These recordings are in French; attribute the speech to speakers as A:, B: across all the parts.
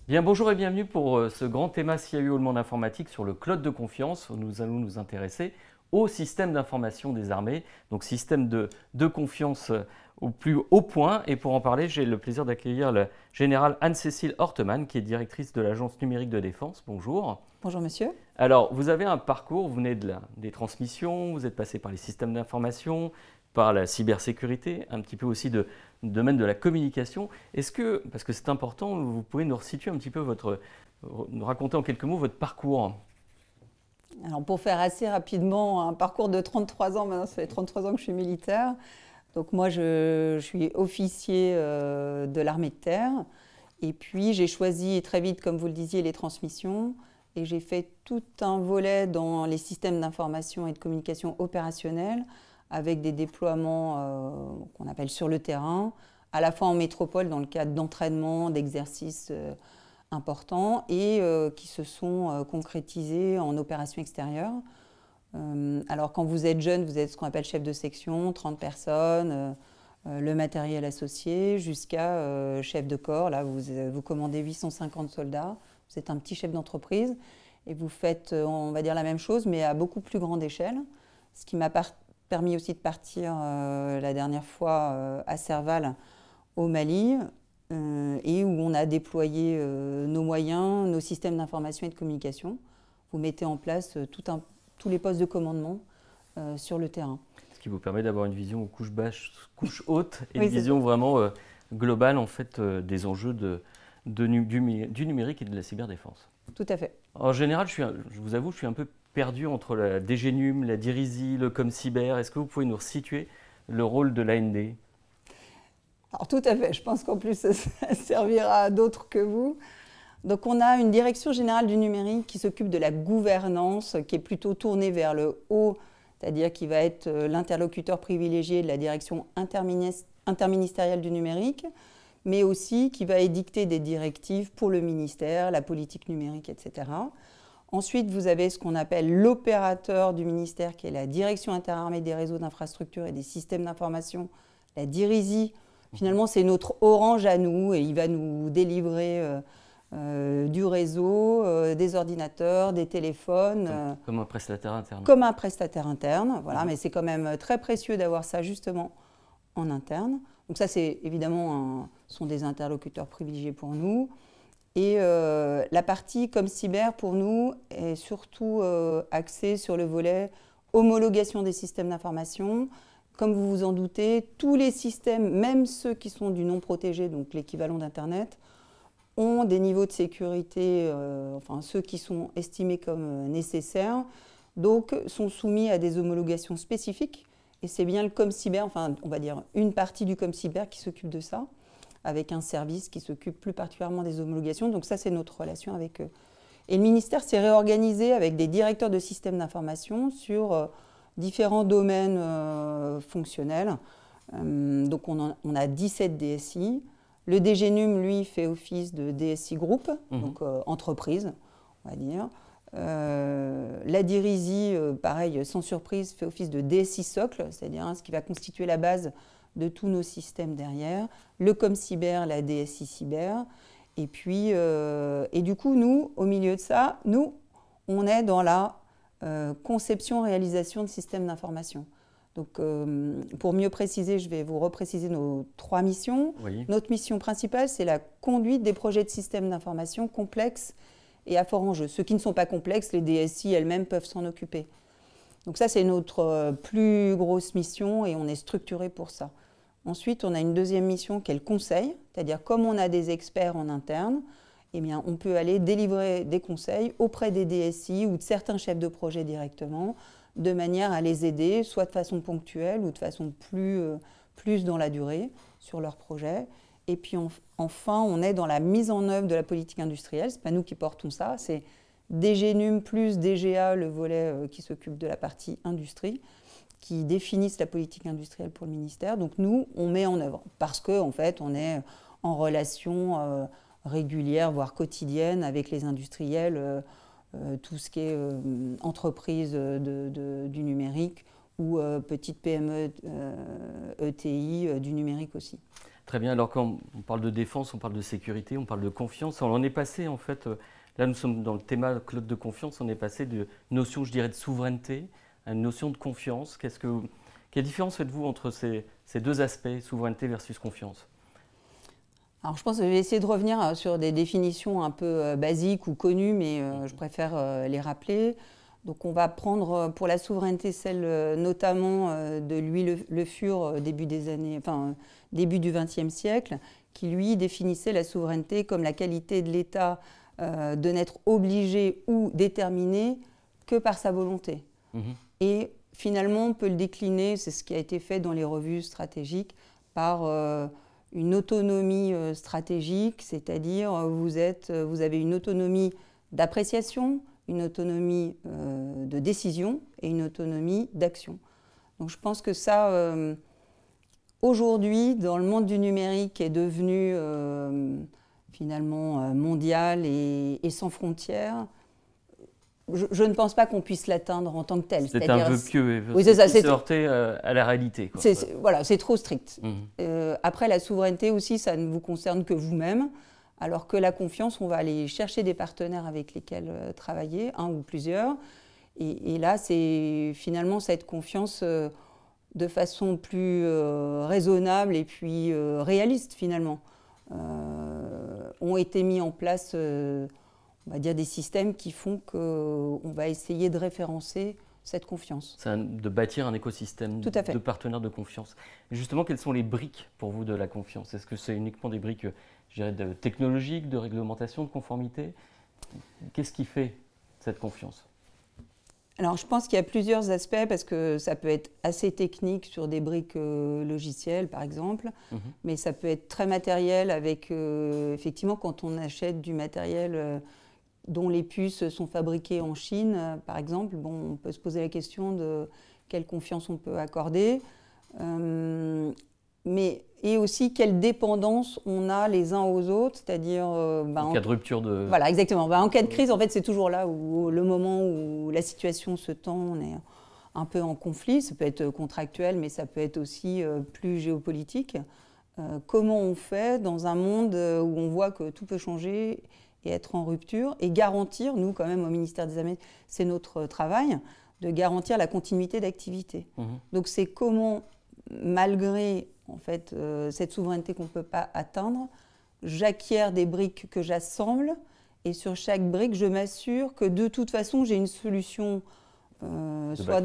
A: Bien, bonjour et bienvenue pour ce grand thème CIAU Monde Informatique sur le cloud de confiance. Nous allons nous intéresser au système d'information des armées, donc système de confiance au plus haut point. Et pour en parler, j'ai le plaisir d'accueillir la générale Anne-Cécile Hortemann, qui est directrice de l'Agence numérique de défense. Bonjour.
B: Bonjour monsieur.
A: Alors, vous avez un parcours, vous venez des transmissions, vous êtes passé par les systèmes d'information, par la cybersécurité, un petit peu aussi de domaine de la communication. Est-ce que, parce que c'est important, vous pouvez nous resituer un petit peu nous raconter en quelques mots votre parcours?
B: Alors pour faire assez rapidement un parcours de 33 ans, maintenant ça fait 33 ans que je suis militaire. Donc moi je suis officier de l'armée de terre. Et puis j'ai choisi très vite, comme vous le disiez, les transmissions. Et j'ai fait tout un volet dans les systèmes d'information et de communication opérationnels, avec des déploiements qu'on appelle sur le terrain, à la fois en métropole dans le cadre d'entraînement, d'exercices importants et qui se sont concrétisés en opérations extérieures. Alors quand vous êtes jeune, vous êtes ce qu'on appelle chef de section, 30 personnes, le matériel associé, jusqu'à chef de corps. Là, vous commandez 850 soldats, vous êtes un petit chef d'entreprise et vous faites, on va dire, la même chose, mais à beaucoup plus grande échelle. Ce qui m'a permis aussi de partir la dernière fois à Serval, au Mali, et où on a déployé nos moyens, nos systèmes d'information et de communication. Vous mettez en place tous les postes de commandement sur le terrain.
A: Ce qui vous permet d'avoir une vision couche basse, couche haute, et
B: Oui,
A: une vision vraiment globale en fait, des enjeux du numérique et de la cyberdéfense.
B: Tout à fait.
A: En général, je vous avoue, je suis un peu perdu entre la DGNUM, la DIRISI, le ComCyber. Est-ce que vous pouvez nous resituer le rôle de l'AND?
B: Alors tout à fait, je pense qu'en plus ça servira à d'autres que vous. Donc on a une direction générale du numérique qui s'occupe de la gouvernance, qui est plutôt tournée vers le haut, c'est-à-dire qui va être l'interlocuteur privilégié de la direction interministérielle du numérique, mais aussi qui va édicter des directives pour le ministère, la politique numérique, etc. Ensuite, vous avez ce qu'on appelle l'opérateur du ministère, qui est la direction interarmée des réseaux d'infrastructures et des systèmes d'information, la DIRISI. Finalement, c'est notre Orange à nous et il va nous délivrer du réseau, des ordinateurs, des téléphones.
A: Comme un prestataire interne.
B: Comme un prestataire interne, voilà, mais c'est quand même très précieux d'avoir ça justement en interne. Donc ça, c'est évidemment sont des interlocuteurs privilégiés pour nous. Et la partie comme cyber, pour nous, est surtout axée sur le volet homologation des systèmes d'information. Comme vous vous en doutez, tous les systèmes, même ceux qui sont du non protégé, donc l'équivalent d'Internet, ont des niveaux de sécurité, enfin ceux qui sont estimés comme nécessaires, donc sont soumis à des homologations spécifiques. Et c'est bien le ComCyber, enfin on va dire une partie du ComCyber qui s'occupe de ça, avec un service qui s'occupe plus particulièrement des homologations. Donc ça, c'est notre relation avec eux. Et le ministère s'est réorganisé avec des directeurs de systèmes d'information sur différents domaines fonctionnels. Donc on a 17 DSI. Le DGNUM, lui, fait office de DSI Group, donc entreprise, on va dire. La DIRISI, pareil, sans surprise, fait office de DSI socle, c'est-à-dire ce qui va constituer la base de tous nos systèmes derrière. Le ComCyber, la DSI cyber. Et puis, et du coup, nous, au milieu de ça, nous, on est dans la conception-réalisation de systèmes d'information. Donc, pour mieux préciser, je vais vous repréciser nos 3 missions.
A: Oui.
B: Notre mission principale, c'est la conduite des projets de systèmes d'information complexes et à fort enjeu. Ceux qui ne sont pas complexes, les DSI elles-mêmes peuvent s'en occuper. Donc ça, c'est notre plus grosse mission et on est structuré pour ça. Ensuite, on a une deuxième mission qui est le conseil, c'est-à-dire comme on a des experts en interne, eh bien, on peut aller délivrer des conseils auprès des DSI ou de certains chefs de projet directement, de manière à les aider, soit de façon ponctuelle ou de façon plus dans la durée sur leur projet. Et puis enfin, on est dans la mise en œuvre de la politique industrielle. Ce n'est pas nous qui portons ça, c'est DGNUM plus DGA, le volet qui s'occupe de la partie industrie, qui définissent la politique industrielle pour le ministère. Donc nous, on met en œuvre parce qu'en fait, on est en relation régulière, voire quotidienne avec les industriels, tout ce qui est entreprise du numérique ou petite PME, ETI, du numérique aussi.
A: Très bien, alors quand on parle de défense, on parle de sécurité, on parle de confiance. On en est passé en fait, là nous sommes dans le thème cloud de confiance, on est passé de notion, je dirais, de souveraineté à une notion de confiance. Quelle différence faites-vous entre ces deux aspects, souveraineté versus confiance?
B: Alors je pense que je vais essayer de revenir sur des définitions un peu basiques ou connues, mais je préfère les rappeler. Donc on va prendre pour la souveraineté celle notamment de Louis Le Fur début du XXe siècle, qui lui définissait la souveraineté comme la qualité de l'État de n'être obligé ou déterminé que par sa volonté. Et finalement on peut le décliner, c'est ce qui a été fait dans les revues stratégiques, par une autonomie stratégique, c'est-à-dire vous avez une autonomie d'appréciation, une autonomie de décision et une autonomie d'action. Donc je pense que ça, aujourd'hui, dans le monde du numérique qui est devenu finalement mondial et sans frontières, je ne pense pas qu'on puisse l'atteindre en tant que tel.
A: C'est un vœu pieux,
B: oui, c'est ça,
A: se heurter à la réalité.
B: Voilà, c'est trop strict. Après, la souveraineté aussi, ça ne vous concerne que vous-même, alors que la confiance, on va aller chercher des partenaires avec lesquels travailler, un ou plusieurs. Et là, c'est finalement cette confiance de façon plus raisonnable et puis réaliste, finalement. Ont été mis en place on va dire des systèmes qui font qu'on va essayer de référencer cette confiance.
A: C'est de bâtir un écosystème de partenaires de confiance. Et justement, quelles sont les briques pour vous de la confiance? Est-ce que c'est uniquement des briques, je dirais, technologiques, de réglementation, de conformité? Qu'est-ce qui fait cette confiance?
B: Alors, je pense qu'il y a plusieurs aspects, parce que ça peut être assez technique sur des briques logicielles, par exemple, mais ça peut être très matériel avec, effectivement, quand on achète du matériel dont les puces sont fabriquées en Chine, par exemple, bon, on peut se poser la question de quelle confiance on peut accorder, et aussi quelle dépendance on a les uns aux autres, c'est-à-dire…
A: en cas de rupture de…
B: Voilà, exactement. En cas de crise, en fait, c'est toujours là où le moment où la situation se tend, on est un peu en conflit. Ça peut être contractuel, mais ça peut être aussi plus géopolitique. Comment on fait dans un monde où on voit que tout peut changer et être en rupture, et garantir, nous quand même au ministère des Armées, c'est notre travail, de garantir la continuité d'activité. Donc c'est comment, malgré en fait, cette souveraineté qu'on ne peut pas atteindre, j'acquiers des briques que j'assemble, et sur chaque brique, je m'assure que de toute façon, j'ai une solution soit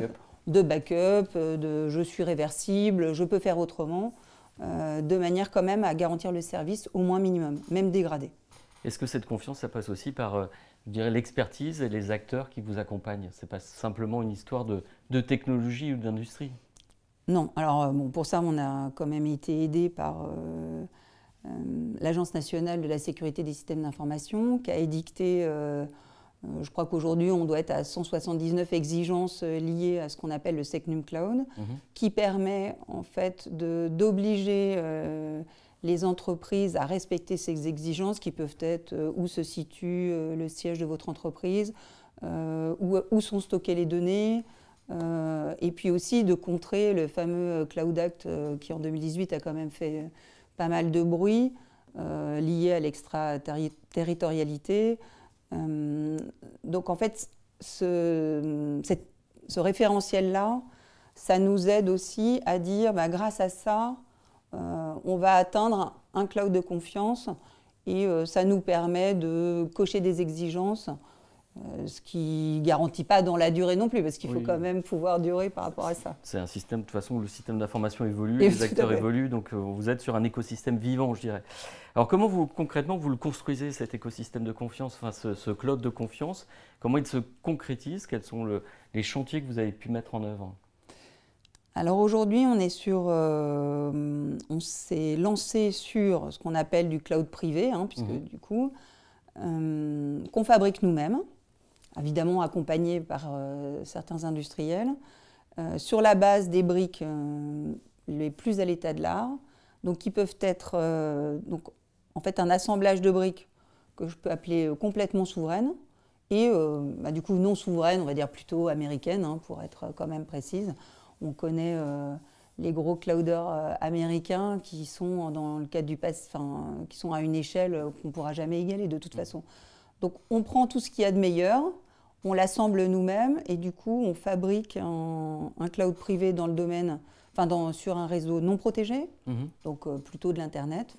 B: de backup, de je suis réversible, je peux faire autrement, de manière quand même à garantir le service au moins minimum, même dégradé.
A: Est-ce que cette confiance, ça passe aussi par, je dirais, l'expertise et les acteurs qui vous accompagnent? Ce n'est pas simplement une histoire de technologie ou d'industrie?
B: Non. Alors, bon, pour ça, on a quand même été aidé par l'Agence nationale de la sécurité des systèmes d'information, qui a édicté, je crois qu'aujourd'hui, on doit être à 179 exigences liées à ce qu'on appelle le SecNum Cloud, qui permet en fait d'obliger les entreprises à respecter ces exigences qui peuvent être où se situe le siège de votre entreprise, où sont stockées les données, et puis aussi de contrer le fameux Cloud Act qui en 2018 a quand même fait pas mal de bruit lié à l'extraterritorialité. Donc en fait, ce référentiel-là, ça nous aide aussi à dire, grâce à ça, on va atteindre un cloud de confiance, et ça nous permet de cocher des exigences, ce qui ne garantit pas dans la durée non plus, parce qu'il faut quand même pouvoir durer par rapport à ça.
A: C'est un système, de toute façon, où le système d'information évolue, les acteurs évoluent, donc vous êtes sur un écosystème vivant, je dirais. Alors comment concrètement, vous le construisez, cet écosystème de confiance, enfin ce cloud de confiance? Comment il se concrétise? Quels sont les chantiers que vous avez pu mettre en œuvre?
B: Alors aujourd'hui, on s'est lancé sur ce qu'on appelle du cloud privé, puisque du coup, qu'on fabrique nous-mêmes, évidemment accompagné par certains industriels, sur la base des briques les plus à l'état de l'art, donc qui peuvent être donc, en fait un assemblage de briques que je peux appeler complètement souveraine, et du coup non souveraine, on va dire plutôt américaine, pour être quand même précise. On connaît les gros clouders américains qui sont dans le cadre du qui sont à une échelle qu'on ne pourra jamais égaler de toute façon. Donc on prend tout ce qu'il y a de meilleur, on l'assemble nous-mêmes et du coup on fabrique un cloud privé dans le domaine, sur un réseau non protégé, donc plutôt de l'Internet,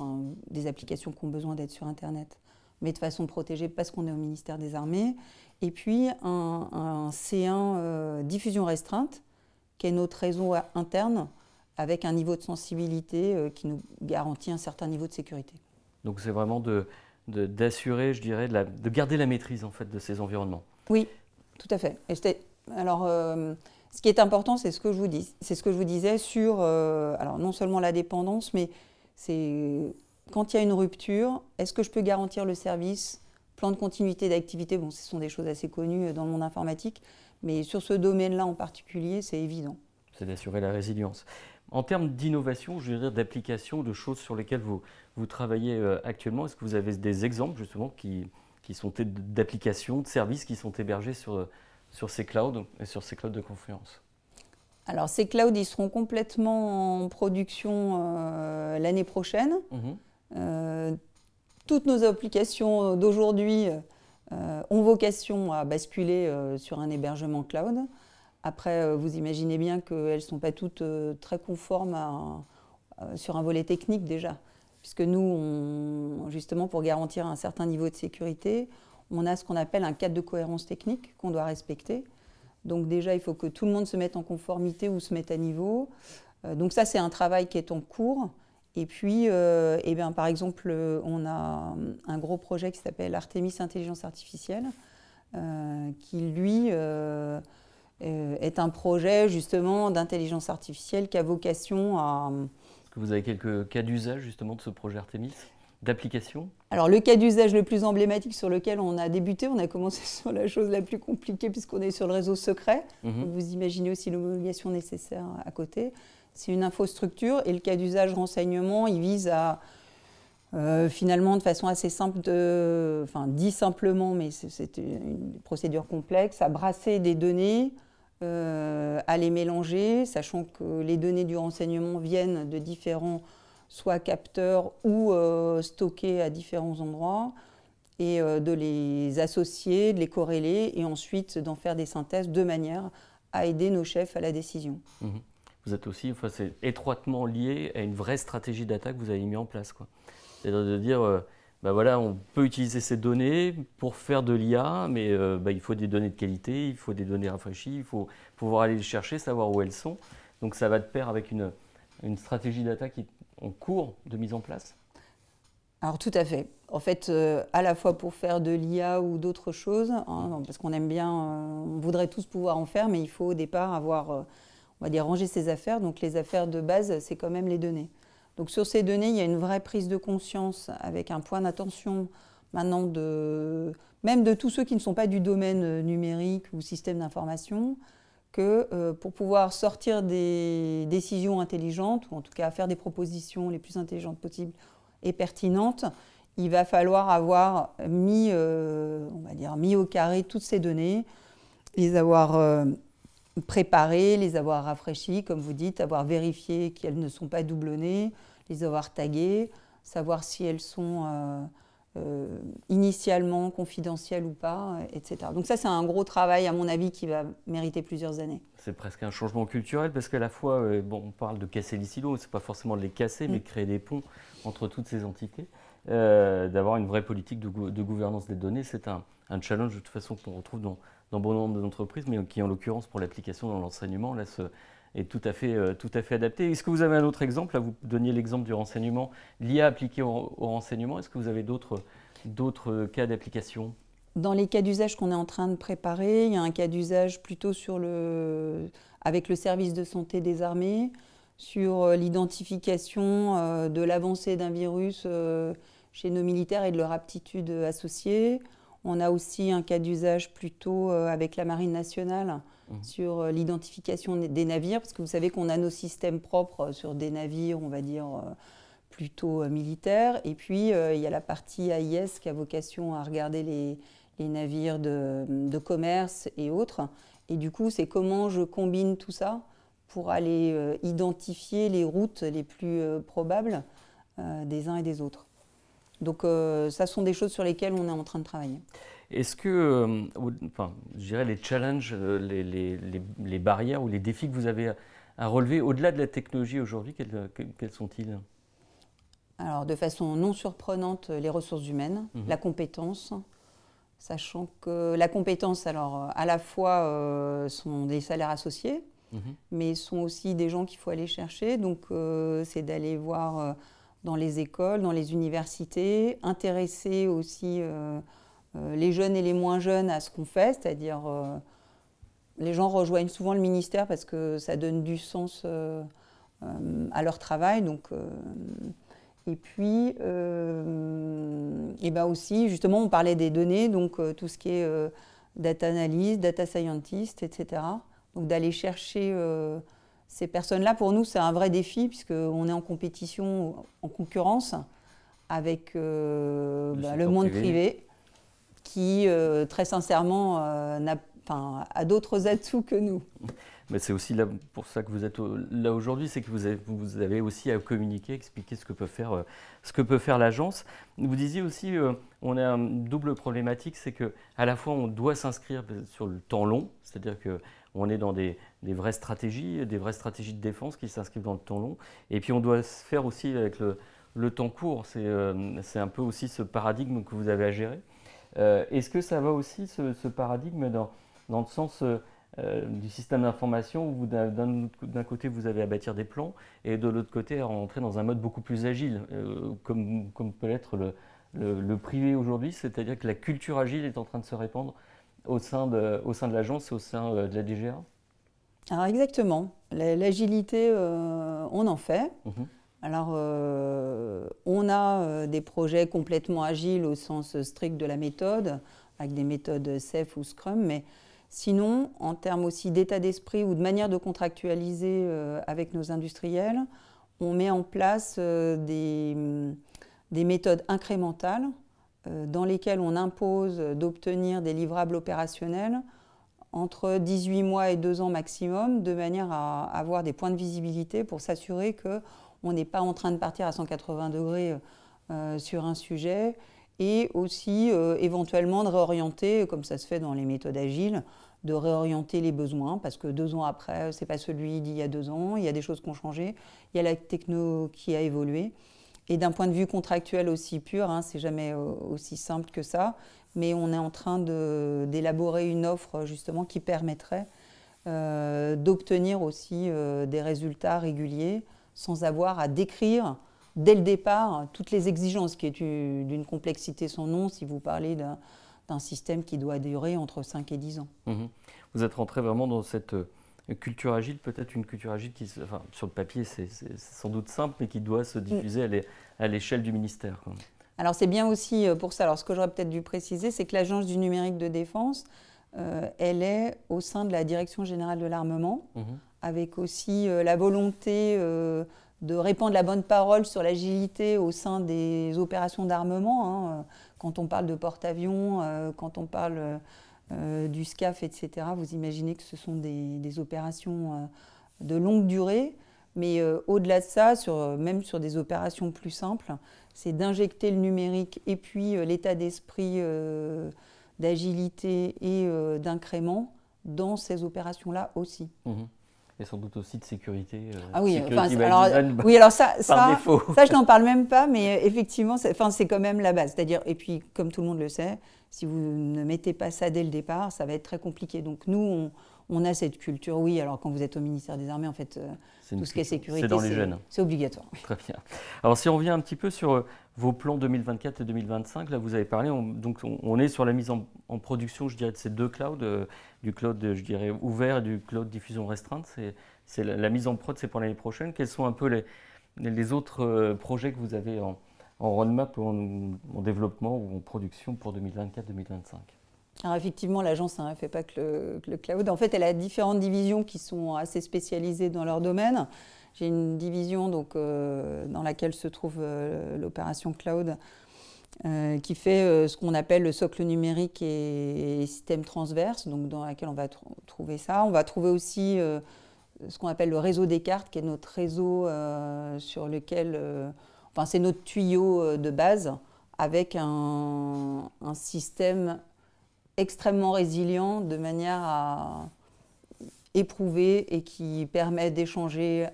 B: des applications qui ont besoin d'être sur Internet, mais de façon protégée parce qu'on est au ministère des Armées. Et puis un C1 diffusion restreinte, qui est notre réseau interne, avec un niveau de sensibilité qui nous garantit un certain niveau de sécurité.
A: Donc c'est vraiment d'assurer, je dirais, de garder la maîtrise en fait de ces environnements.
B: Oui, tout à fait. Alors, ce qui est important, c'est ce que je vous disais sur, alors non seulement la dépendance, mais c'est quand il y a une rupture, est-ce que je peux garantir le service, plan de continuité d'activité? Bon, ce sont des choses assez connues dans le monde informatique, mais sur ce domaine-là en particulier, c'est évident.
A: C'est d'assurer la résilience. En termes d'innovation, je veux dire d'applications, de choses sur lesquelles vous travaillez actuellement, est-ce que vous avez des exemples justement qui sont d'applications, de services qui sont hébergés sur ces clouds et sur ces clouds de confiance?
B: Alors ces clouds, ils seront complètement en production l'année prochaine. Toutes nos applications d'aujourd'hui ont vocation à basculer sur un hébergement cloud. Après, vous imaginez bien qu'elles ne sont pas toutes très conformes sur un volet technique déjà. Puisque nous, justement, pour garantir un certain niveau de sécurité, on a ce qu'on appelle un cadre de cohérence technique qu'on doit respecter. Donc déjà, il faut que tout le monde se mette en conformité ou se mette à niveau. Donc ça, c'est un travail qui est en cours. Et puis, par exemple, on a un gros projet qui s'appelle Artemis Intelligence Artificielle, qui, lui, est un projet justement d'intelligence artificielle qui a vocation à...
A: Est-ce que vous avez quelques cas d'usage justement de ce projet Artemis, d'application?
B: Alors le cas d'usage le plus emblématique sur lequel on a débuté, on a commencé sur la chose la plus compliquée puisqu'on est sur le réseau secret. Donc vous imaginez aussi l'homologation nécessaire à côté. C'est une infrastructure et le cas d'usage renseignement, il vise à finalement de façon assez simple, dit simplement, mais c'est une procédure complexe, à brasser des données, à les mélanger, sachant que les données du renseignement viennent de différents soit capteurs ou stockés à différents endroits, et de les associer, de les corréler, et ensuite d'en faire des synthèses de manière à aider nos chefs à la décision.
A: Vous êtes aussi, c'est étroitement lié à une vraie stratégie d'attaque que vous avez mis en place, quoi. C'est-à-dire de dire, voilà, on peut utiliser ces données pour faire de l'IA, mais il faut des données de qualité, il faut des données rafraîchies, il faut pouvoir aller les chercher, savoir où elles sont. Donc ça va de pair avec une stratégie d'attaque en cours de mise en place?
B: Alors tout à fait. En fait, à la fois pour faire de l'IA ou d'autres choses, parce qu'on aime bien, on voudrait tous pouvoir en faire, mais il faut au départ avoir, on va dire, rangé ses affaires. Donc les affaires de base, c'est quand même les données. Donc sur ces données, il y a une vraie prise de conscience avec un point d'attention maintenant même de tous ceux qui ne sont pas du domaine numérique ou système d'information, que pour pouvoir sortir des décisions intelligentes, ou en tout cas faire des propositions les plus intelligentes possibles et pertinentes, il va falloir avoir mis au carré toutes ces données, les avoir préparées, les avoir rafraîchies, comme vous dites, avoir vérifié qu'elles ne sont pas doublonnées, les avoir taguées, savoir si elles sont initialement confidentielles ou pas, etc. Donc ça, c'est un gros travail, à mon avis, qui va mériter plusieurs années.
A: C'est presque un changement culturel, parce qu'à la fois, on parle de casser les silos, c'est pas forcément de les casser, mais de créer des ponts entre toutes ces entités. D'avoir une vraie politique de gouvernance des données, c'est un challenge de toute façon qu'on retrouve dans bon nombre d'entreprises, mais qui en l'occurrence pour l'application dans l'enseignement là, est tout à fait adapté. Est-ce que vous avez un autre exemple? Là, vous donniez l'exemple du renseignement, l'IA appliquée au renseignement. Est-ce que vous avez d'autres cas d'application?
B: Dans les cas d'usage qu'on est en train de préparer, il y a un cas d'usage plutôt avec le service de santé des armées, sur l'identification de l'avancée d'un virus chez nos militaires et de leur aptitude associée. On a aussi un cas d'usage plutôt avec la Marine nationale sur l'identification des navires, parce que vous savez qu'on a nos systèmes propres sur des navires, on va dire, plutôt militaires. Et puis, il y a la partie AIS qui a vocation à regarder les navires de commerce et autres. Et du coup, c'est comment je combine tout ça pour aller identifier les routes les plus probables des uns et des autres. Donc ça sont des choses sur lesquelles on est en train de travailler.
A: Est-ce que, enfin, je dirais les challenges, les barrières ou les défis que vous avez à relever au-delà de la technologie aujourd'hui, quels sont-ils?
B: Alors de façon non surprenante, les ressources humaines, la compétence, sachant que la compétence, alors à la fois sont des salaires associés, mais sont aussi des gens qu'il faut aller chercher. Donc c'est d'aller voir dans les écoles, dans les universités, intéresser aussi les jeunes et les moins jeunes à ce qu'on fait, c'est-à-dire les gens rejoignent souvent le ministère parce que ça donne du sens à leur travail. Donc, et puis, et ben aussi, justement, on parlait des données, donc tout ce qui est data analyst, data scientist, etc. Donc d'aller chercher ces personnes-là, pour nous, c'est un vrai défi puisqu'on est en compétition, en concurrence avec le monde privé qui, très sincèrement, a d'autres atouts que nous.
A: Mais c'est aussi là, pour ça que vous êtes là aujourd'hui, c'est que vous avez aussi à communiquer, expliquer ce que peut faire l'agence. Vous disiez aussi, on a une double problématique, c'est qu'à la fois on doit s'inscrire sur le temps long, c'est-à-dire qu'on est dans des vraies stratégies de défense qui s'inscrivent dans le temps long, et puis on doit se faire aussi avec le temps court. C'est un peu aussi ce paradigme que vous avez à gérer. Est-ce que ça va aussi, ce paradigme, dans le sens du système d'information où d'un côté vous avez à bâtir des plans et de l'autre côté à rentrer dans un mode beaucoup plus agile, comme peut l'être le privé aujourd'hui, c'est-à-dire que la culture agile est en train de se répandre au sein de l'agence et au sein de la DGA?
B: Alors exactement, l'agilité, on en fait. Alors, on a des projets complètement agiles au sens strict de la méthode, avec des méthodes SAFe ou Scrum, mais sinon, en termes aussi d'état d'esprit ou de manière de contractualiser avec nos industriels, on met en place des méthodes incrémentales dans lesquelles on impose d'obtenir des livrables opérationnels entre 18 mois et 2 ans maximum, de manière à avoir des points de visibilité pour s'assurer qu'on n'est pas en train de partir à 180 degrés sur un sujet, et aussi éventuellement de réorienter, comme ça se fait dans les méthodes agiles, de réorienter les besoins, parce que 2 ans après, ce n'est pas celui d'il y a 2 ans, il y a des choses qui ont changé, il y a la techno qui a évolué. Et d'un point de vue contractuel aussi pur, c'est jamais aussi simple que ça, mais on est en train d'élaborer une offre justement qui permettrait d'obtenir aussi des résultats réguliers sans avoir à décrire dès le départ toutes les exigences, qui est d'une complexité sans nom si vous parlez d'un système qui doit durer entre 5 et 10 ans.
A: Vous êtes rentré vraiment dans cette culture agile, peut-être une culture agile qui, enfin, sur le papier c'est sans doute simple, mais qui doit se diffuser à l'échelle du ministère, quoi.
B: Alors c'est bien aussi pour ça. Alors ce que j'aurais peut-être dû préciser, c'est que l'Agence du numérique de défense, elle est au sein de la Direction générale de l'armement, avec aussi la volonté de répandre la bonne parole sur l'agilité au sein des opérations d'armement. Quand on parle de porte-avions, quand on parle du SCAF, etc., vous imaginez que ce sont des opérations de longue durée. Mais au-delà de ça, même sur des opérations plus simples, c'est d'injecter le numérique et puis l'état d'esprit d'agilité et d'incrément dans ces opérations-là aussi.
A: Et sans doute aussi de sécurité.
B: Ah oui,
A: oui,
B: alors ça je n'en parle même pas, mais effectivement, c'est quand même la base. C'est-à-dire, et puis, comme tout le monde le sait, si vous ne mettez pas ça dès le départ, ça va être très compliqué. Donc nous, on a cette culture, oui. Alors quand vous êtes au ministère des Armées, en fait, tout ce qui est sécurité, c'est obligatoire.
A: Très bien. Alors si on revient un petit peu sur vos plans 2024 et 2025, là vous avez parlé, on est sur la mise en production, je dirais, de ces deux clouds, du cloud, je dirais, ouvert et du cloud diffusion restreinte. C'est la mise en prod, c'est pour l'année prochaine. Quels sont un peu les autres projets que vous avez en roadmap, en développement ou en production pour 2024-2025?
B: Alors effectivement, l'agence ne fait pas que le cloud. En fait, elle a différentes divisions qui sont assez spécialisées dans leur domaine. J'ai une division dans laquelle se trouve l'opération cloud qui fait ce qu'on appelle le socle numérique et système transverse, donc dans laquelle on va trouver ça. On va trouver aussi ce qu'on appelle le réseau des cartes, qui est notre réseau sur lequel, enfin c'est notre tuyau de base, avec un système extrêmement résilient de manière à éprouver et qui permet d'échanger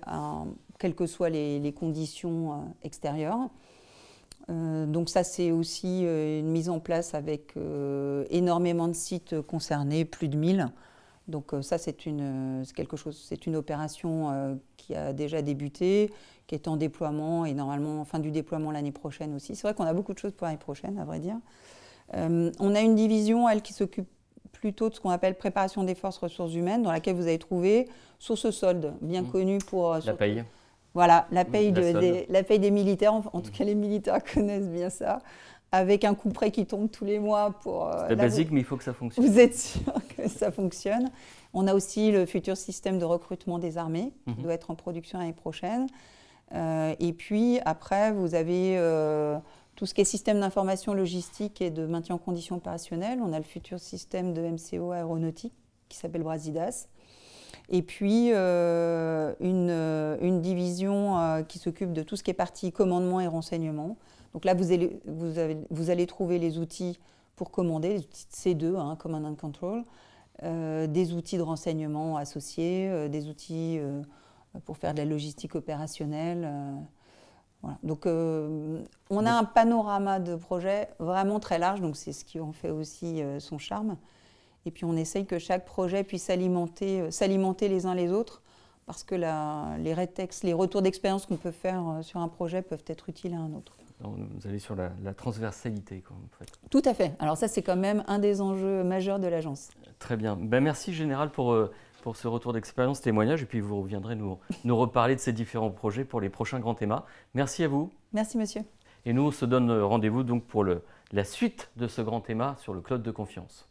B: quelles que soient les conditions extérieures. Donc ça, c'est aussi une mise en place avec énormément de sites concernés, plus de 1000. Donc ça, c'est une opération qui a déjà débuté, qui est en déploiement et normalement fin du déploiement l'année prochaine aussi. C'est vrai qu'on a beaucoup de choses pour l'année prochaine, à vrai dire. On a une division, elle, qui s'occupe plutôt de ce qu'on appelle préparation des forces ressources humaines, dans laquelle vous allez trouver source solde, bien connue pour...
A: La paye.
B: Voilà, la paye des militaires, en tout cas les militaires connaissent bien ça, avec un coup près qui tombe tous les mois pour...
A: C'est basique, mais il faut que ça fonctionne.
B: Vous êtes sûr que ça fonctionne. On a aussi le futur système de recrutement des armées, qui doit être en production l'année prochaine. Et puis après, vous avez tout ce qui est système d'information logistique et de maintien en conditions opérationnelles. On a le futur système de MCO aéronautique, qui s'appelle Brasidas. Et puis une division qui s'occupe de tout ce qui est partie commandement et renseignement. Donc là, vous allez trouver les outils pour commander, les outils de C2, hein, Command and Control, des outils de renseignement associés, des outils pour faire de la logistique opérationnelle. Voilà. Donc on a un panorama de projets vraiment très large, donc c'est ce qui en fait aussi son charme. Et puis on essaye que chaque projet puisse s'alimenter les uns les autres, parce que les rétextes, les retours d'expérience qu'on peut faire sur un projet peuvent être utiles à un autre.
A: Vous allez sur la transversalité, quoi, en fait.
B: Tout à fait. Alors ça, c'est quand même un des enjeux majeurs de l'agence.
A: Très bien. Ben, merci Général pour ce retour d'expérience, témoignage, et puis vous reviendrez nous reparler de ces différents projets pour les prochains grands thémas. Merci à vous.
B: Merci monsieur.
A: Et nous, on se donne rendez-vous donc pour la suite de ce grand théma sur le cloud de confiance.